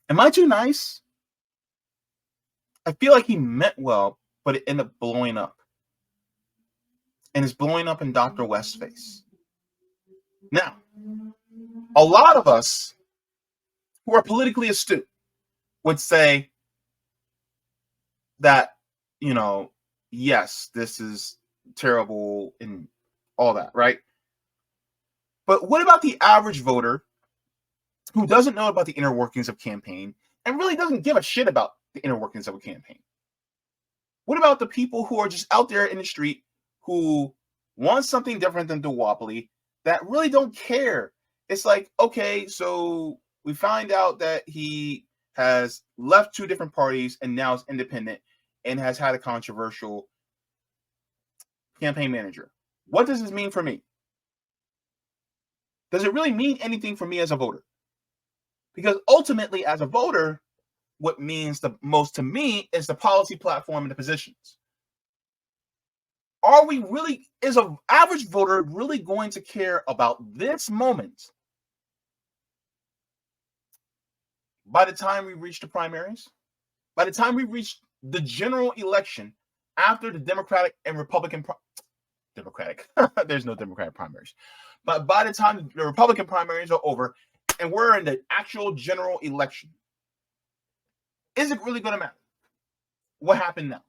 Am I too nice? I feel like he meant well, but it ended up blowing up. And it's blowing up in Dr. West's face. Now, a lot of us who are politically astute would say that, you know, yes, this is terrible and all that, right? But what about the average voter who doesn't know about the inner workings of campaign and really doesn't give a shit about the inner workings of a campaign? What about the people who are just out there in the street who want something different than duopoly that really don't care? It's like, okay, so we find out that he has left two different parties and now is independent and has had a controversial campaign manager. What does this mean for me? Does it really mean anything for me as a voter? Because ultimately, as a voter, what means the most to me is the policy platform and the positions. Are we really, is an average voter really going to care about this moment by the time we reach the primaries? By the time we reach the general election after the Democratic and Republican Democratic, there's no Democratic primaries. But by the time the Republican primaries are over and we're in the actual general election, is it really going to matter? What happened now?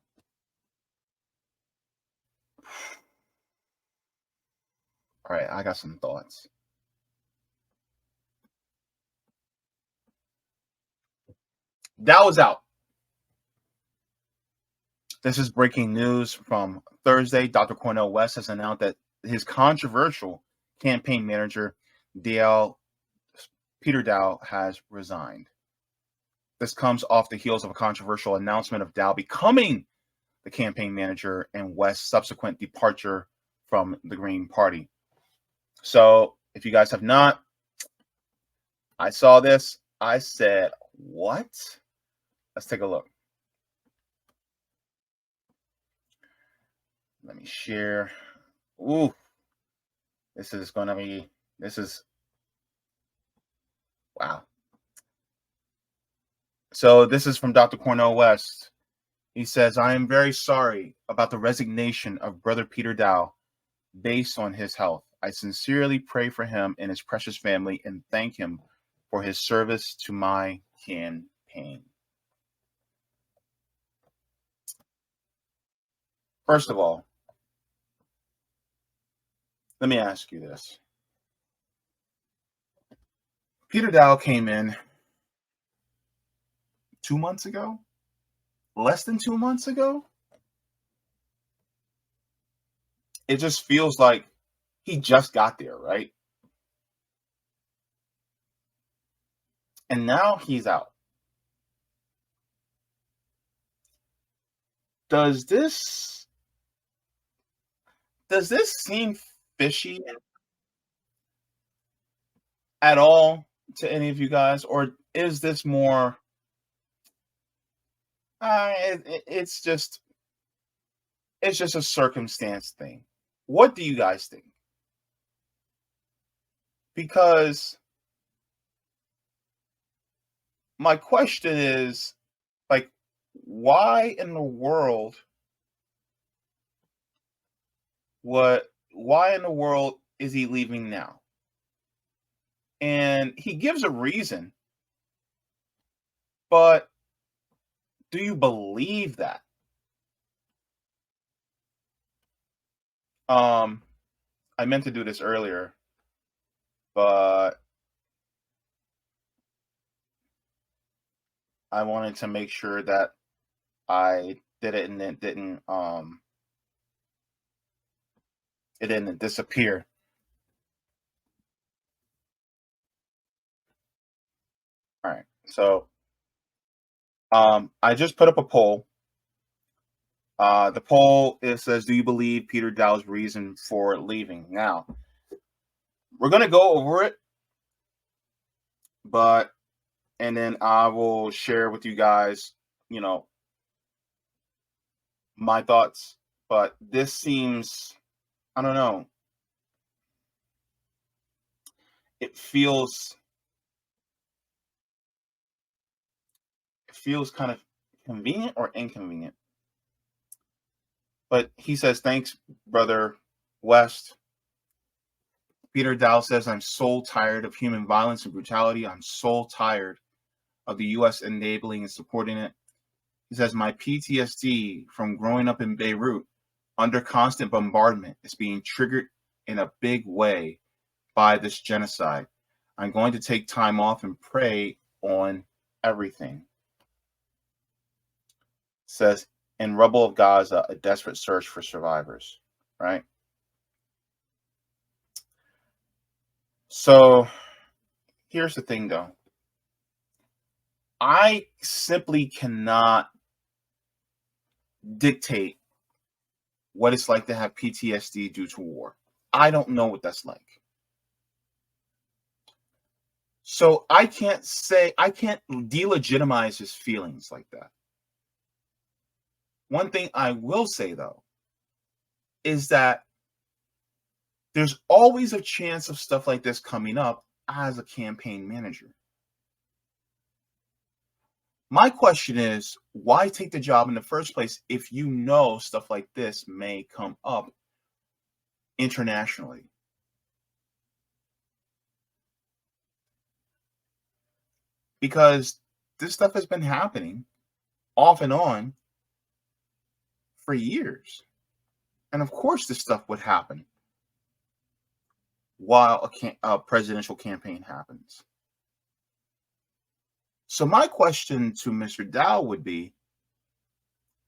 All right, I got some thoughts. Dow is out. This is breaking news from Thursday. Dr. Cornel West has announced that his controversial campaign manager, Peter Daou, has resigned. This comes off the heels of a controversial announcement of Daou becoming the campaign manager and West's subsequent departure from the Green Party. So, if you guys have not, I saw this. I said, what? Let's take a look. Let me share. Ooh, this is wow. So this is from Dr. Cornel West. He says, I am very sorry about the resignation of Brother Peter Daou based on his health. I sincerely pray for him and his precious family and thank him for his service to my campaign. First of all, let me ask you this. Peter Daou came in 2 months ago, less than 2 months ago. It just feels like he just got there, right? And now he's out. Does this seem fishy at all to any of you guys, or is this more? It's just a circumstance thing. What do you guys think? Because my question is, like, why in the world? Why in the world is he leaving now? And he gives a reason, but do you believe that? Um, I meant to do this earlier, but I wanted to make sure that I did it and it didn't disappear. All right. So I just put up a poll. The poll, it says, do you believe Peter Dow's reason for leaving? Now, we're gonna go over it, and then I will share with you guys, you know, my thoughts. But this seems, I don't know. It feels feels kind of convenient or inconvenient. But he says, thanks, brother West. Peter Daou says, I'm so tired of human violence and brutality. I'm so tired of the U.S. enabling and supporting it. He says, my PTSD from growing up in Beirut under constant bombardment is being triggered in a big way by this genocide. I'm going to take time off and pray on everything. Says, in rubble of Gaza, a desperate search for survivors, right? So here's the thing, though. I simply cannot dictate what it's like to have PTSD due to war. I don't know what that's like. So I can't delegitimize his feelings like that. One thing I will say, though, is that there's always a chance of stuff like this coming up as a campaign manager. My question is, why take the job in the first place if you know stuff like this may come up internationally? Because this stuff has been happening off and on for years. And of course, this stuff would happen while a presidential campaign happens. So my question to Mr. Daou would be,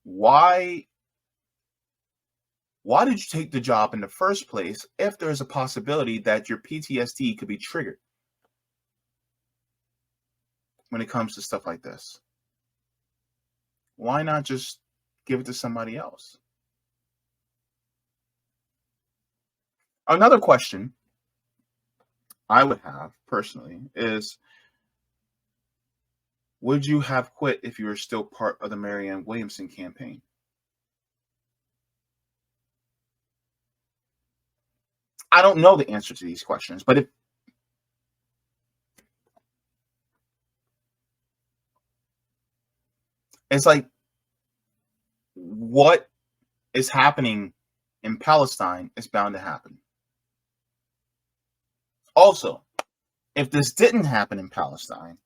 why did you take the job in the first place if there's a possibility that your PTSD could be triggered when it comes to stuff like this? Why not just give it to somebody else? Another question I would have personally is, would you have quit if you were still part of the Marianne Williamson campaign? I don't know the answer to these questions, but it's like, what is happening in Palestine is bound to happen. Also, if this didn't happen in Palestine,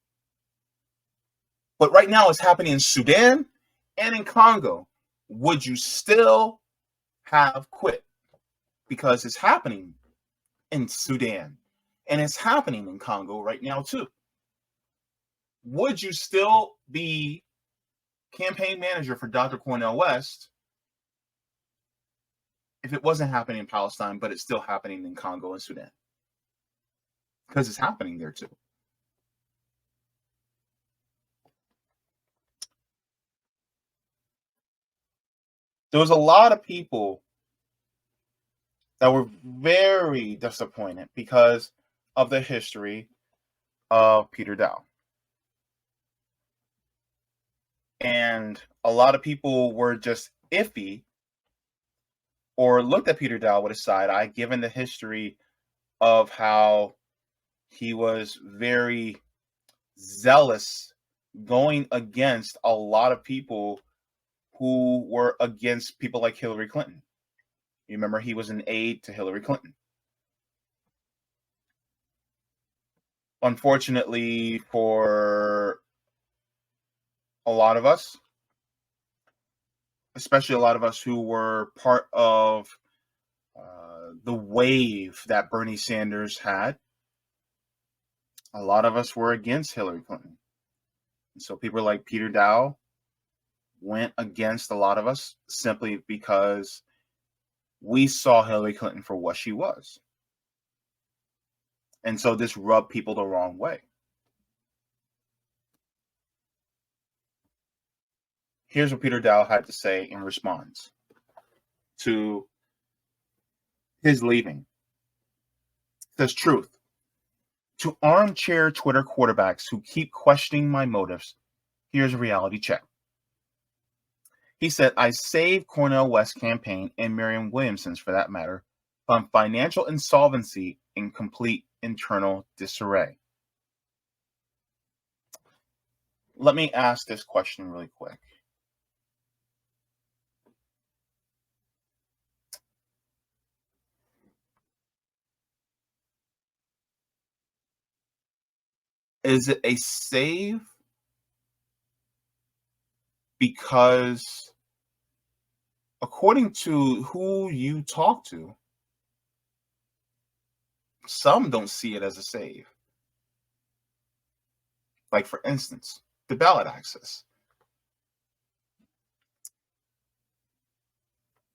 but right now it's happening in Sudan and in Congo, would you still have quit? Because it's happening in Sudan and it's happening in Congo right now too. Would you still be campaign manager for Dr. Cornel West if it wasn't happening in Palestine, but it's still happening in Congo and Sudan? Because it's happening there too. There was a lot of people that were very disappointed because of the history of Peter Daou. And a lot of people were just iffy or looked at Peter Daou with a side eye, given the history of how he was very zealous going against a lot of people who were against people like Hillary Clinton. You remember, he was an aide to Hillary Clinton. Unfortunately for a lot of us, especially a lot of us who were part of the wave that Bernie Sanders had, a lot of us were against Hillary Clinton. And so people like Peter Daou went against a lot of us simply because we saw Hillary Clinton for what she was. And so this rubbed people the wrong way. Here's what Peter Daou had to say in response to his leaving. It says, truth. To armchair Twitter quarterbacks who keep questioning my motives, here's a reality check. He said, I saved Cornel West's campaign and Marianne Williamson's, for that matter, from financial insolvency and complete internal disarray. let me ask this question really quick. Is it a save because, according to who you talk to, some don't see it as a save? Like, for instance, the ballot access.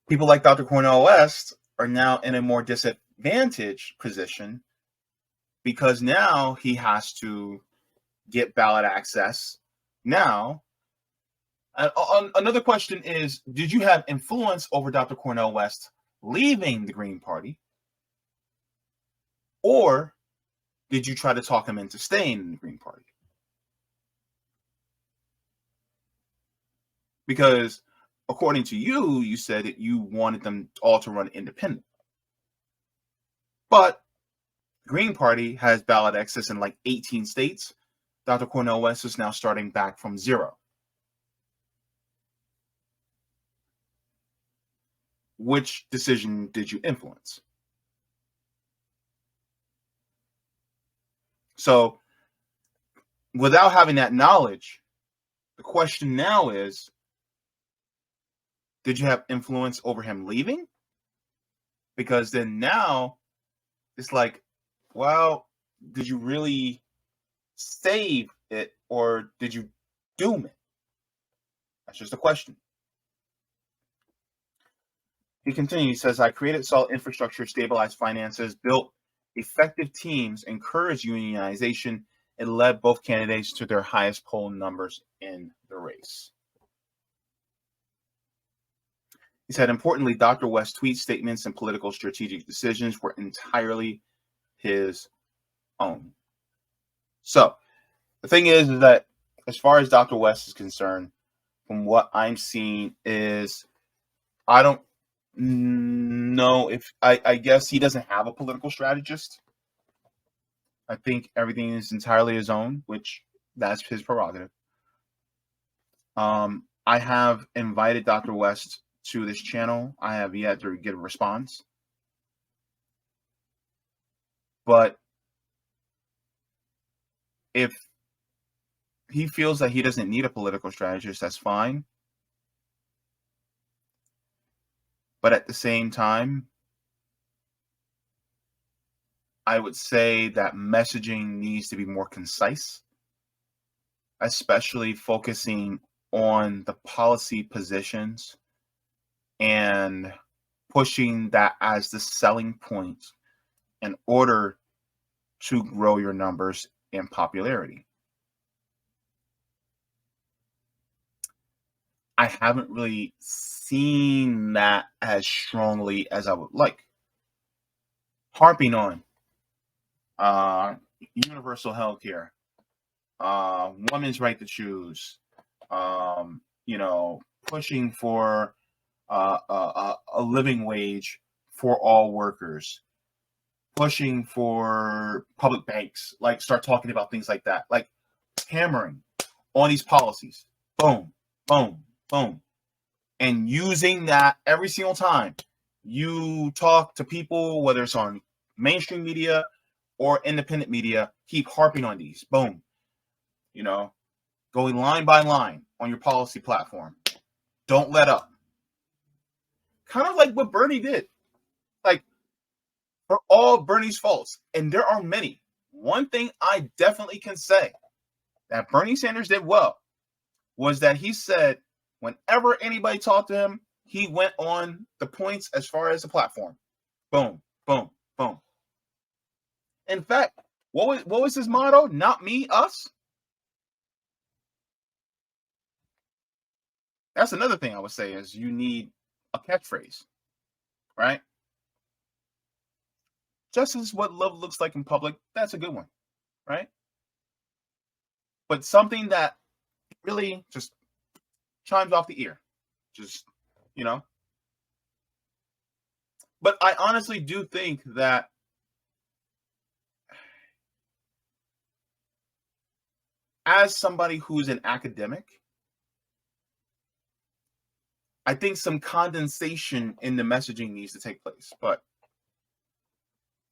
People like Dr. Cornel West are now in a more disadvantaged position because now he has to get ballot access. Now, another question is, did you have influence over Dr. Cornel West leaving the Green Party? Or did you try to talk him into staying in the Green Party? Because according to you, you said that you wanted them all to run independent. But Green Party has ballot access in like 18 states. Dr. Cornel West is now starting back from zero. Which decision did you influence? So, without having that knowledge, the question now is, did you have influence over him leaving? Because then now it's like, well, did you really save it or did you doom it? That's just a question. He continues, says, I created solid infrastructure, stabilized finances, built effective teams, encouraged unionization, and led both candidates to their highest poll numbers in the race. He said, importantly, Dr. West's tweet statements and political strategic decisions were entirely his own. So the thing is that as far as Dr. West is concerned, from what I'm seeing is, I don't know if I guess he doesn't have a political strategist. I think everything is entirely his own, which that's his prerogative. I have invited Dr. West to this channel. I have yet to get a response. But if he feels that he doesn't need a political strategist, that's fine. But at the same time, I would say that messaging needs to be more concise, especially focusing on the policy positions and pushing that as the selling point in order to grow your numbers and popularity. I haven't really seen that as strongly as I would like. Harping on universal health care, women's right to choose, pushing for a living wage for all workers, pushing for public banks, like start talking about things like that, like hammering on these policies, boom, boom, boom, and using that every single time you talk to people, whether it's on mainstream media or independent media, keep harping on these, boom, going line by line on your policy platform. Don't let up. Kind of like what Bernie did. Like, for all Bernie's faults, and there are many, one thing I definitely can say that Bernie Sanders did well was that he said whenever anybody talked to him, he went on the points as far as the platform. Boom, boom, boom. In fact, what was his motto? Not me, us. That's another thing I would say is you need a catchphrase, right? Just as what love looks like in public, that's a good one, right? But something that really just chimes off the ear, just, But I honestly do think that as somebody who's an academic, I think some condensation in the messaging needs to take place. But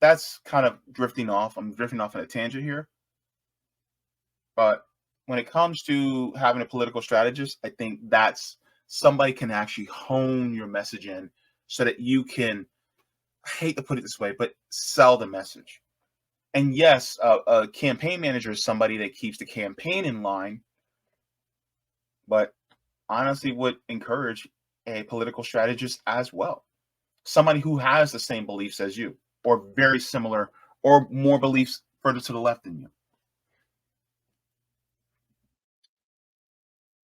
that's kind of drifting off. I'm drifting off on a tangent here. But when it comes to having a political strategist, I think that's somebody can actually hone your message in so that you can, I hate to put it this way, but sell the message. And yes, a campaign manager is somebody that keeps the campaign in line, but honestly would encourage a political strategist as well. Somebody who has the same beliefs as you, or very similar, or more beliefs further to the left than you.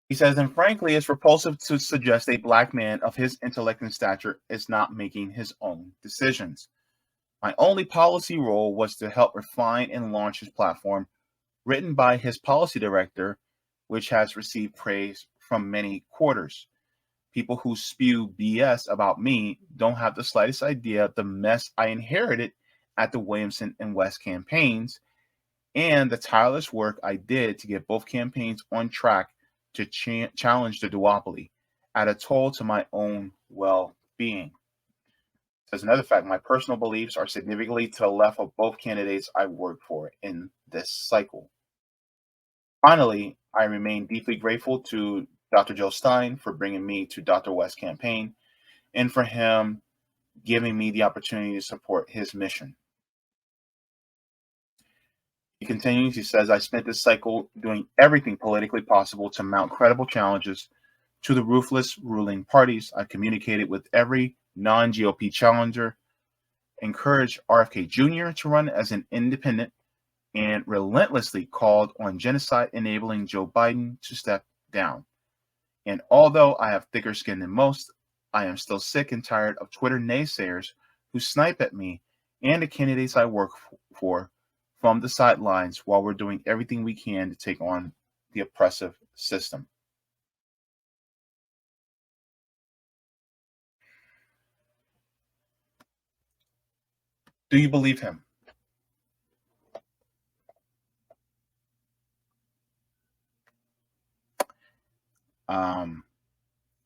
He says, and frankly, it's repulsive to suggest a black man of his intellect and stature is not making his own decisions. My only policy role was to help refine and launch his platform, written by his policy director, which has received praise from many quarters. People who spew BS about me don't have the slightest idea of the mess I inherited at the Williamson and West campaigns and the tireless work I did to get both campaigns on track to challenge the duopoly at a toll to my own well-being. As another fact, my personal beliefs are significantly to the left of both candidates I worked for in this cycle. Finally, I remain deeply grateful to Dr. Joe Stein for bringing me to Dr. West's campaign and for him giving me the opportunity to support his mission. He continues, he says, I spent this cycle doing everything politically possible to mount credible challenges to the ruthless ruling parties. I communicated with every non-GOP challenger, encouraged RFK Jr. to run as an independent, and relentlessly called on genocide-enabling Joe Biden to step down. And although I have thicker skin than most, I am still sick and tired of Twitter naysayers who snipe at me and the candidates I work for from the sidelines while we're doing everything we can to take on the oppressive system. Do you believe him?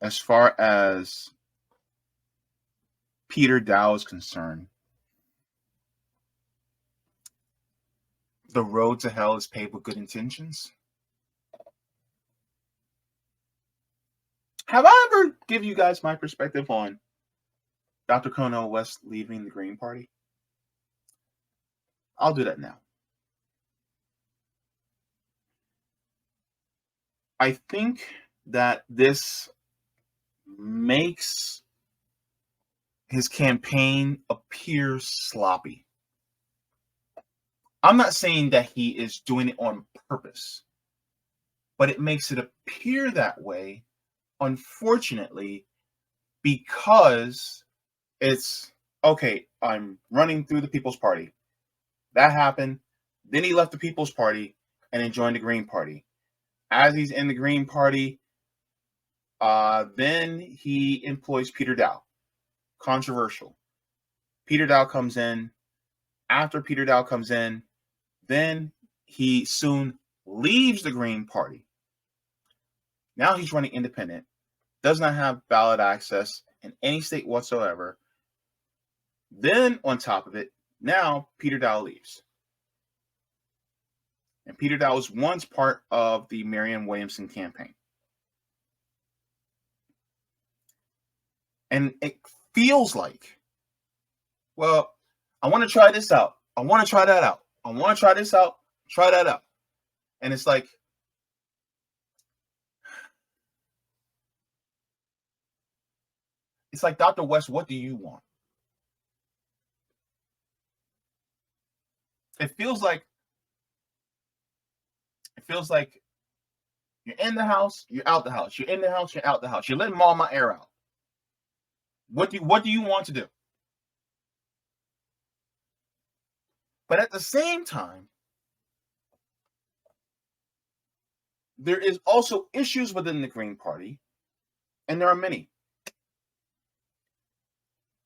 As far as Peter Daou is concerned, the road to hell is paved with good intentions. Have I ever give you guys my perspective on Dr. Cornel West leaving the Green Party? I'll do that now. I think that this makes his campaign appear sloppy. I'm not saying that he is doing it on purpose, but it makes it appear that way, unfortunately, because it's, okay, I'm running through the People's Party. That happened. Then he left the People's Party and then joined the Green Party. As he's in the Green Party, then he employs Peter Daou. Controversial. Peter Daou comes in. After Peter Daou comes in, then he soon leaves the Green Party. Now he's running independent, does not have ballot access in any state whatsoever. Then on top of it, now Peter Daou leaves. And Peter Daou was once part of the Marianne Williamson campaign. And it feels like, well, I want to try this out. I want to try that out. I want to try this out. Try that out. And it's like, Dr. West, what do you want? It feels like you're in the house, you're out the house. You're in the house, you're out the house. You're letting all my air out. What do you want to do? But at the same time, there is also issues within the Green Party, and there are many.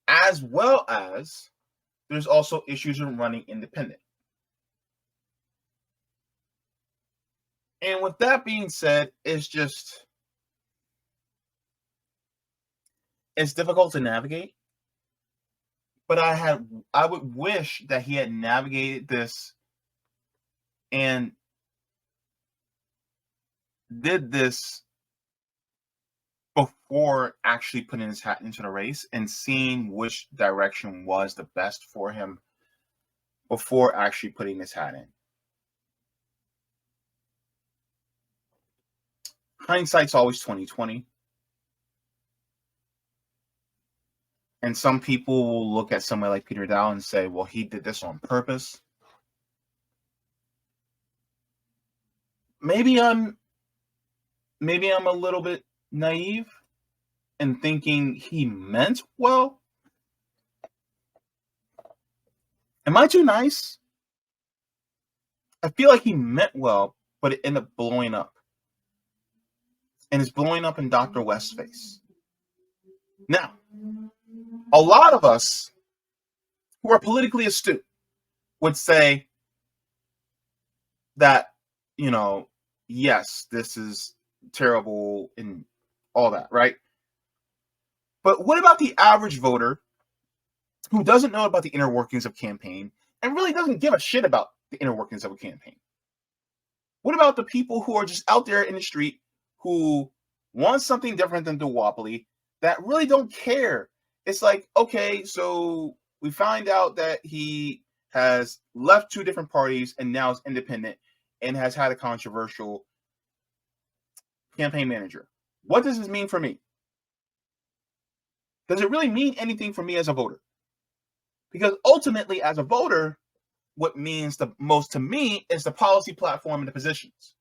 As well as there's also issues in running independent. And with that being said, it's difficult to navigate. But I would wish that he had navigated this and did this before actually putting his hat into the race and seeing which direction was the best for him before actually putting his hat in. Hindsight's always 20/20. And some people will look at somebody like Peter Daou and say, well, he did this on purpose. Maybe I'm a little bit naive in thinking he meant well. Am I too nice? I feel like he meant well, but it ended up blowing up. And it's blowing up in Dr. West's face. Now, a lot of us who are politically astute would say that, yes, this is terrible and all that, right? But what about the average voter who doesn't know about the inner workings of campaign and really doesn't give a shit about the inner workings of a campaign? What about the people who are just out there in the street who want something different than duopoly, that really don't care? It's like, okay, so we find out that he has left 2 different parties and now is independent and has had a controversial campaign manager. What does this mean for me? Does it really mean anything for me as a voter? Because ultimately, as a voter, what means the most to me is the policy platform and the positions.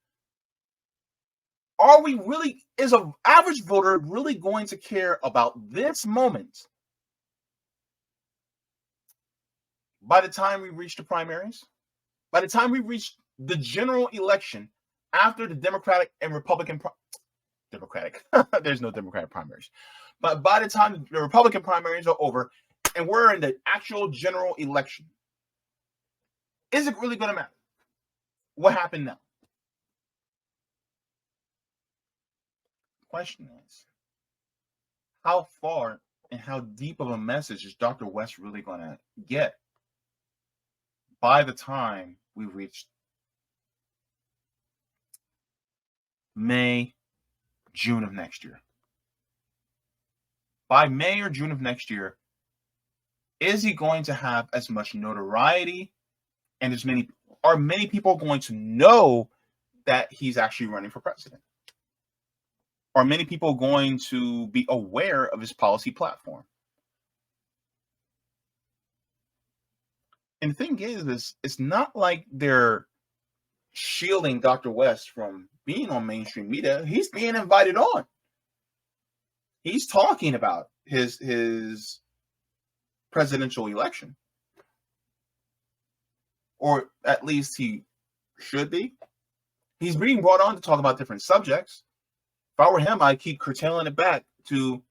Is an average voter really going to care about this moment by the time we reach the primaries? By the time we reach the general election after the Democratic and Republican there's no Democratic primaries. But by the time the Republican primaries are over and we're in the actual general election, is it really going to matter? What happened now? Question is, how far and how deep of a message is Dr. West really going to get by the time we reach May, June of next year? By May or June of next year, is he going to have as much notoriety and are many people going to know that he's actually running for president? Are many people going to be aware of his policy platform? And the thing is it's not like they're shielding Dr. West from being on mainstream media. He's being invited on. He's talking about his presidential election. Or at least he should be. He's being brought on to talk about different subjects. If I were him, I'd keep curtailing it back to,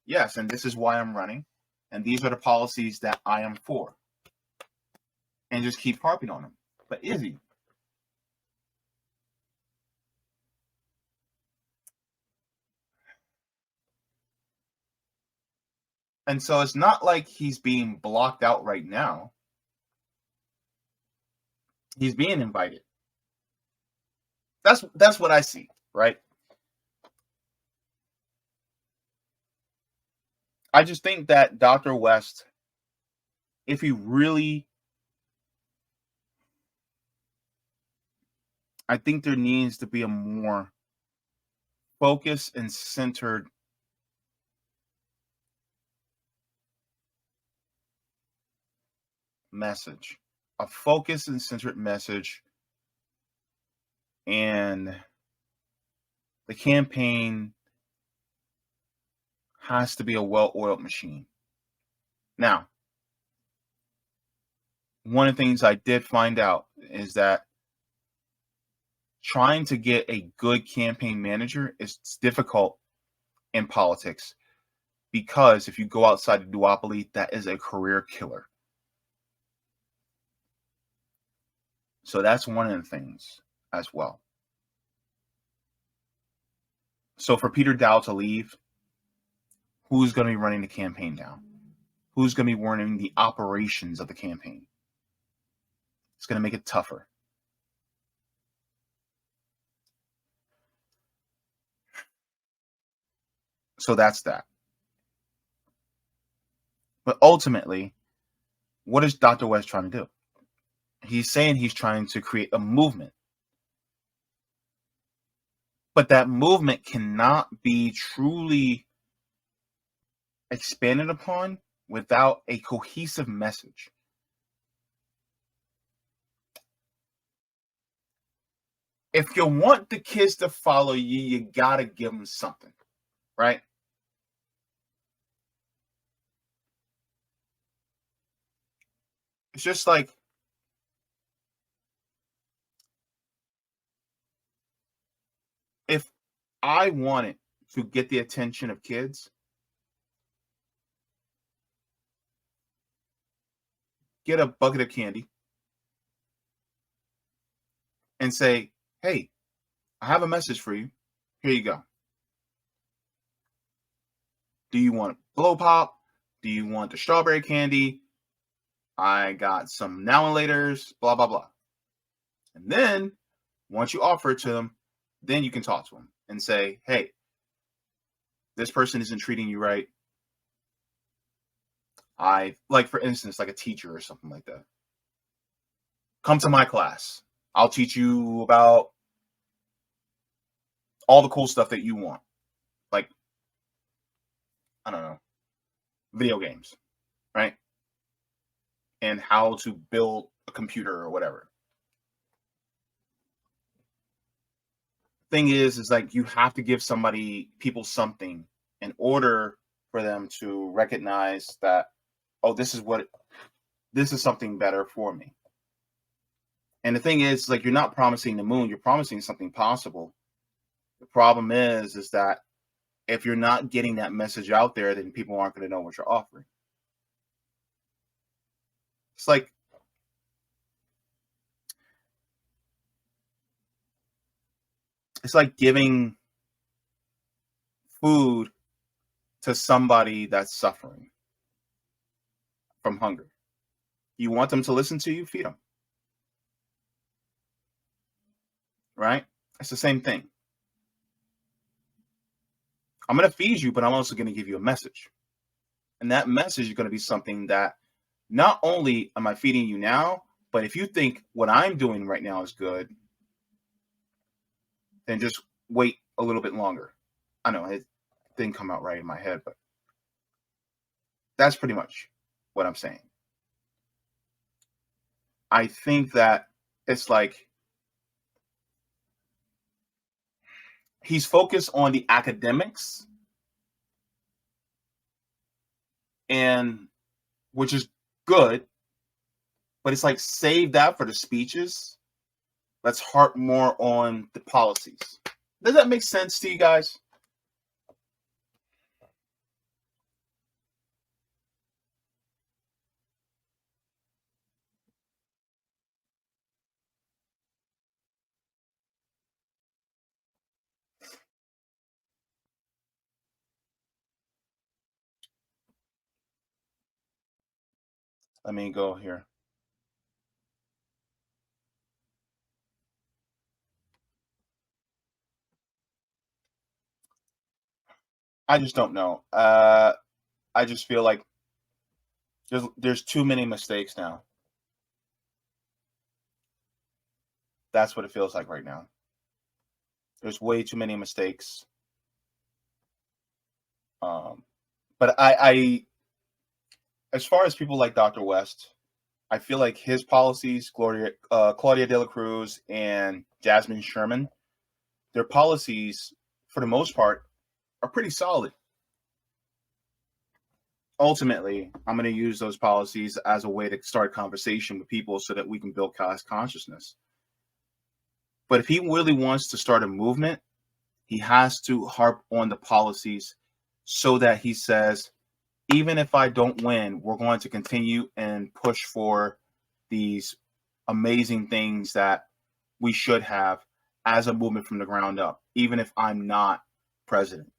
yes, and this is why I'm running, and these are the policies that I am for. And just keep harping on him. But is he? And so it's not like he's being blocked out right now. He's being invited. That's what I see, right? I just think that Dr. West, if he really, I think there needs to be a more focused and centered message, a focused and centered message, and the campaign has to be a well-oiled machine. Now, one of the things I did find out is that trying to get a good campaign manager is difficult in politics, because if you go outside the duopoly, that is a career killer. So that's one of the things as well. So for Peter Daou to leave, who's going to be running the campaign now? Who's going to be running the operations of the campaign? It's going to make it tougher. So that's that. But ultimately, what is Dr. West trying to do? He's saying he's trying to create a movement. But that movement cannot be truly expanded upon without a cohesive message. If you want the kids to follow you, you gotta give them something, right? It's just like, if I wanted to get the attention of kids, get a bucket of candy and say, hey, I have a message for you. Here you go. Do you want blow pop? Do you want the strawberry candy? I got some now and laters, blah, blah, blah. And then once you offer it to them, then you can talk to them and say, hey, this person isn't treating you right. Like, for instance, like a teacher or something like that. Come to my class. I'll teach you about all the cool stuff that you want. Like, I don't know, video games, right? And how to build a computer or whatever. Thing is like, you have to give people something in order for them to recognize that, oh, this is something better for me. And the thing is, like, you're not promising the moon, you're promising something possible. The problem is that if you're not getting that message out there, then people aren't going to know what you're offering. It's like giving food to somebody that's suffering from hunger. You want them to listen to you, feed them. Right? It's the same thing. I'm going to feed you, but I'm also going to give you a message. And that message is going to be something that not only am I feeding you now, but if you think what I'm doing right now is good, then just wait a little bit longer. I know it didn't come out right in my head, but that's pretty much what I'm saying. I think that it's like he's focused on the academics, and which is good, but it's like, save that for the speeches. Let's harp more on the policies. Does that make sense to you guys? Let me go here. I just don't know. I just feel like there's too many mistakes now. That's what it feels like right now. There's way too many mistakes. But I as far as people like Dr. West, I feel like his policies, Claudia De La Cruz and Jasmine Sherman, their policies, for the most part, are pretty solid. Ultimately, I'm going to use those policies as a way to start a conversation with people so that we can build class consciousness. But if he really wants to start a movement, he has to harp on the policies so that he says, even if I don't win, we're going to continue and push for these amazing things that we should have as a movement from the ground up, even if I'm not president.